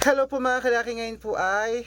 Hello po mga kalaki, ngayon po ay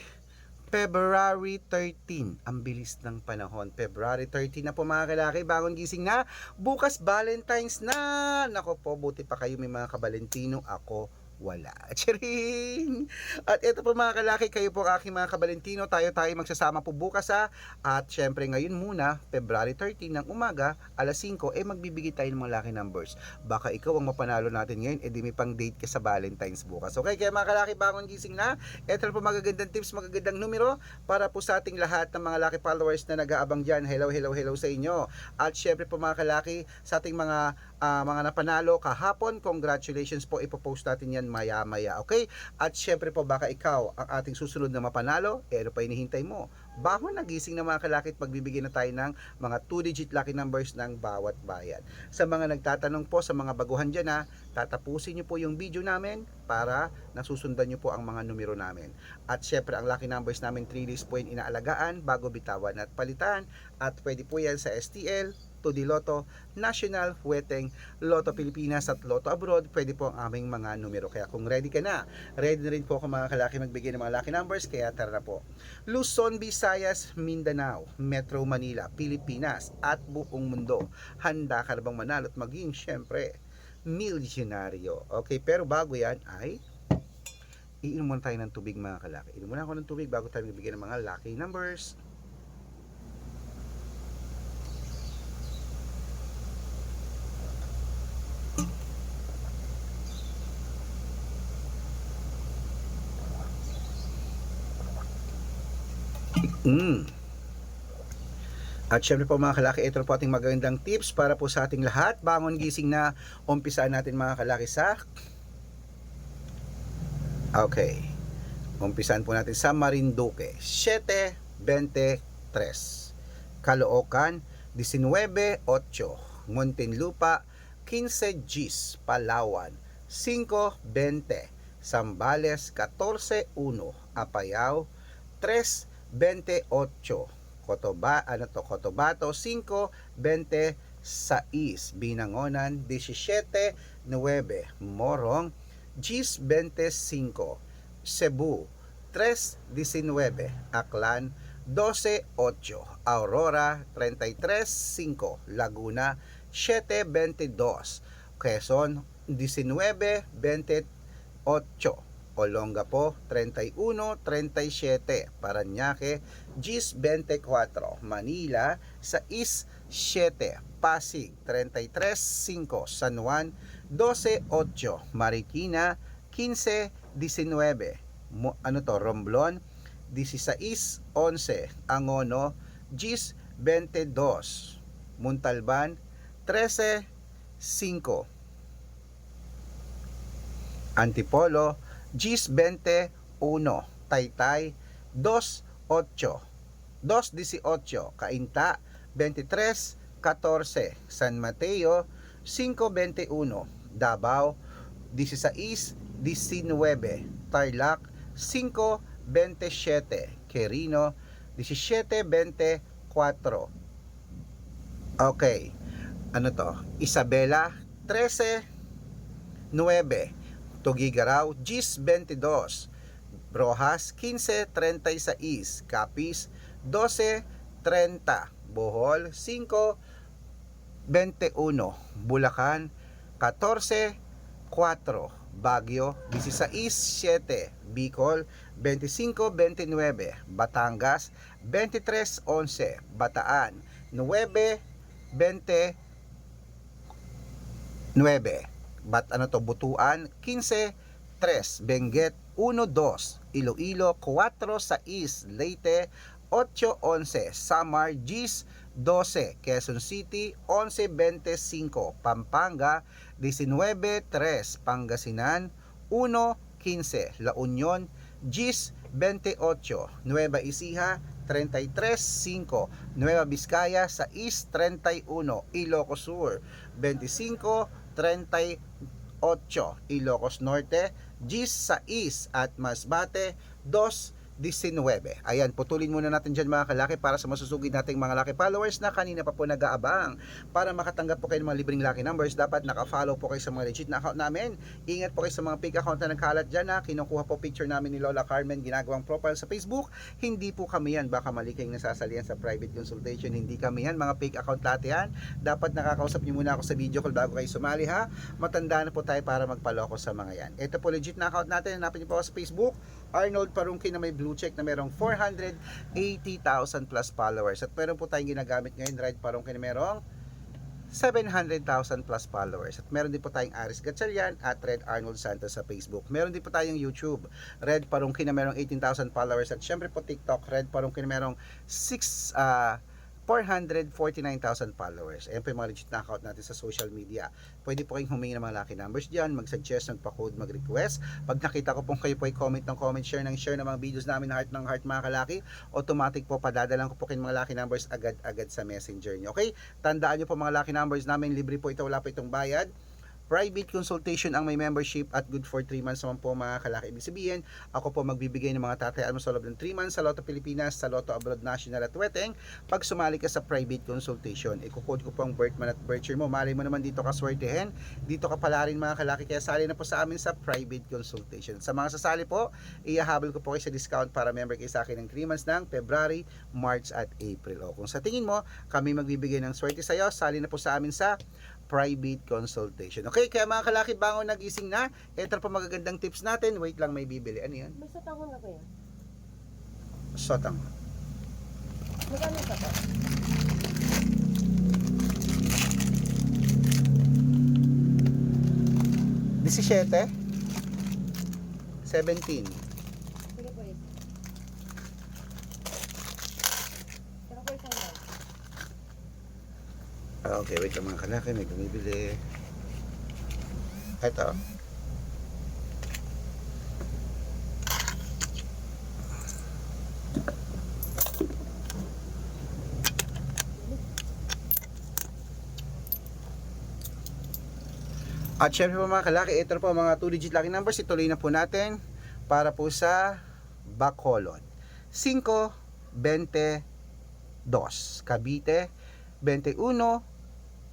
February 13. Ang bilis ng panahon. February 13 na po mga kalaki, bagong gising na. Bukas Valentine's na. Nako po, buti pa kayo may mga kabalentino. Ako wala. Chiring! At ito po mga kalaki, kayo po ang aking mga kabalentino. Tayo magsasama po bukas ha. At syempre ngayon muna, February 13 ng umaga, alas 5, magbibigay tayo ng mga lucky numbers. Baka ikaw ang mapanalo natin ngayon, di may pang date ka sa Valentine's bukas. Okay, kaya mga kalaki, bagong gising na. Ito po magagandang tips, magagandang numero para po sa ating lahat ng mga lucky followers na nag-aabang dyan. Hello, hello, hello sa inyo. At syempre po mga kalaki, sa ating mga napanalo kahapon, congratulations po, ipopost natin yan maya maya, okay? At syempre po baka ikaw ang ating susunod na mapanalo, ano pa hinihintay mo? Bangon nagising na mga kalaki at pagbibigyan na tayo ng mga 2-digit lucky numbers ng bawat bayan. Sa mga nagtatanong po, sa mga baguhan dyan ha, tatapusin nyo po yung video namin para nasusundan nyo po ang mga numero namin. At syempre ang lucky numbers namin 3 days po yung inaalagaan bago bitawan at palitan. At pwede po yan sa STL, 2D Lotto, National, Weteng, Lotto Pilipinas at Lotto Abroad. Pwede po ang aming mga numero. Kaya kung ready ka na, ready na rin po ako mga kalaki magbigay ng mga lucky numbers. Kaya tara na po. Luzon, Visayas, Mindanao, Metro Manila, Pilipinas at buong mundo. Handa ka na bang manalo at maging syempre milyonaryo? Okay, pero bago yan ay iinom muna tayo ng tubig mga kalaki. Inom muna ako ng tubig bago tayo magbigay ng mga lucky numbers. At syempre po mga kalaki, ito po ating magandang tips para po sa ating lahat. Bangon gising na, umpisaan natin mga kalaki sa umpisaan po natin sa Marinduque 7:23, Caloocan 19:8, Muntinlupa 15 Gs, Palawan 5:20, Zambales 14:1, Apayao 3:28, Cotabato 5:26, Binangonan 17:9, Morong Gis 25, Cebu 3:19, Aklan 12:8, Aurora 33:5, Laguna 7:22, Quezon 19:28, Olongapo 31:37, Parañaque 10:24, Manila 6:7, Pasig 33:5, San Juan 12:8, Marikina 15:19, Romblon 16:11, Angono 10:22, Montalban 13:5, Antipolo 10:21, Taytay 2:8, 2:18, Cainta 23:14, San Mateo 5:21, Davao 16:19, Tarlac 5:27, Quirino 17:24. Okay, Isabela 13:9, Tugigaraw 10:22, Rojas 15:36, Capiz 12:30, Bohol 5:21, Bulacan 14:4, Baguio 16:7, Bicol 25:29, Batangas 23:11, Bataan 9:29, Butuan 15:3, Benguet 1:2, Iloilo 4:6, Leyte 8:11, Samar 10:12, Quezon City 11:25, Pampanga 19:3, Pangasinan 1:15, La Union 10:28, Nueva Ecija 33:5, Nueva Vizcaya 6:31, Ilocos Sur 25:38, Ilocos Norte 16 at Masbate 19. Ayan, putulin muna natin dyan mga kalaki para sa masusugid nating mga lucky followers na kanina pa po nag-aabang. Para makatanggap po kayo ng mga libreng lucky numbers, dapat naka-follow po kayo sa mga legit na account namin. Ingat po kayo sa mga fake account na nagkalat dyan na kinukuha po picture namin ni Lola Carmen, ginagawang profile sa Facebook. Hindi po kami yan, baka mali kayong nasasalihan sa private consultation. Hindi kami yan, mga fake account lahat yan. Dapat nakakausap nyo muna ako sa video call bago kayo sumali ha. Matanda na po tayo para magpaloko sa mga yan. Ito po legit na account natin, hanapin nyo po ako sa Facebook, Arnold Parungki na may blue check na merong 480,000 plus followers. At meron po tayong ginagamit ngayon, Red Parungki na merong 700,000 plus followers. At meron din po tayong Aris Gatchalian at Red Arnold Santos sa Facebook. Meron din po tayong YouTube, Red Parungki na merong 18,000 followers. At syempre po TikTok, Red Parungki na merong 449,000 followers. Ayan po yung mga legit na account natin sa social media. Pwede po kayong humingi ng mga lucky numbers dyan, mag-suggest, magpa-code, mag-request. Pag nakita ko pong kayo po ay comment ng comment, share ng mga videos namin ng heart mga kalaki, automatic po padadalang ko po kayo mga lucky numbers agad-agad sa messenger nyo. Okay? Tandaan nyo po mga lucky numbers namin, libre po ito, wala po itong bayad. Private consultation ang may membership at good for 3 months naman po mga kalaki. Ibig sabihin, ako po magbibigay ng mga tatayaan mo sa loob ng 3 months sa Lotto Pilipinas, sa Lotto Abroad National at Weteng. Pag sumali ka sa private consultation, ikukode ko po ang birth month at birth year mo. Malay mo naman dito ka swertehin, dito ka pala rin mga kalaki. Kaya sali na po sa amin sa private consultation. Sa mga sasali po, ihahabol ko po kayo sa discount para member kayo sa akin ng 3 months ng February, March at April. O kung sa tingin mo, kami magbibigay ng swerte sa iyo, sali na po sa amin sa private consultation. Okay, kaya mga kalaki, bangon nagising na. Ito po magagandang tips natin. Wait lang, may bibili. Ano yan? May satangon na kuya. Sotang. Magkano sa to? $17. 17. Sige po ito. Saka po isang lang. Okay, wait lang mga kalaki, may bumibili. Ito. At syempre po mga kalaki, ito po mga 2-digit lucky numbers. Ituloy na po natin para po sa Bacolod. 5, 22, Cavite, 21,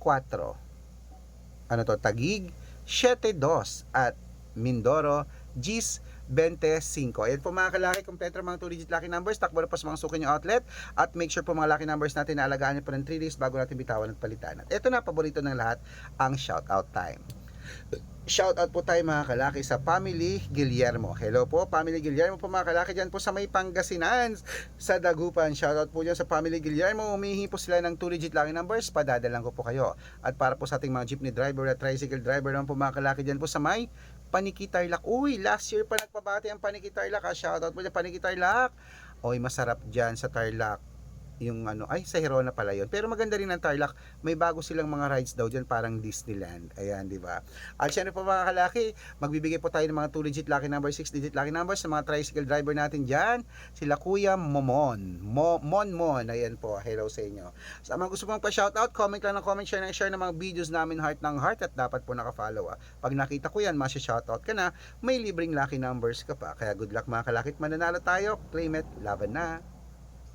4. Ano to? Taguig, 7-2 at Mindoro, Gis, 25. Ayan po mga kalaki, kompleto mga 2-digit lucky numbers. Takbo na po sa mga suki nyo outlet. At make sure po mga lucky numbers natin na alagaan nyo po ng 3 days bago natin bitawan at palitan. At ito na, paborito ng lahat, ang shoutout time. Shoutout po tayo mga kalaki sa Family Guillermo. Hello po, Family Guillermo po mga kalaki dyan po sa may Pangasinan, sa Dagupan. Shoutout po dyan sa Family Guillermo. Humihingi po sila ng 2-digit lucky numbers. Padadalang ko po kayo. At para po sa ating mga jeepney driver at tricycle driver naman po mga kalaki dyan po sa may Paniki Tarlac. Uy, last year pa nagpabati ang Paniki Tarlac. Shoutout po dyan Paniki Tarlac. Oy, masarap dyan sa Tarlac yung ano, ay sa Hirona pala yun. Pero maganda rin ang Tarlac, may bago silang mga rides daw dyan, parang Disneyland. Ayan, di ba? At syempre po mga kalaki, magbibigay po tayo ng mga 2-digit lucky number, 6-digit lucky numbers sa mga tricycle driver natin dyan. Sila Kuya Momon. Monmon. Ayan po, hello sa inyo. Sa mga gusto pong pa-shoutout, comment lang ng comment, share ng mga videos namin heart ng heart at dapat po naka-follow. Pag nakita ko yan, masya-shoutout ka na, may libreng lucky numbers ka pa. Kaya good luck mga kalaki, mananalo tayo, claim it, laban na.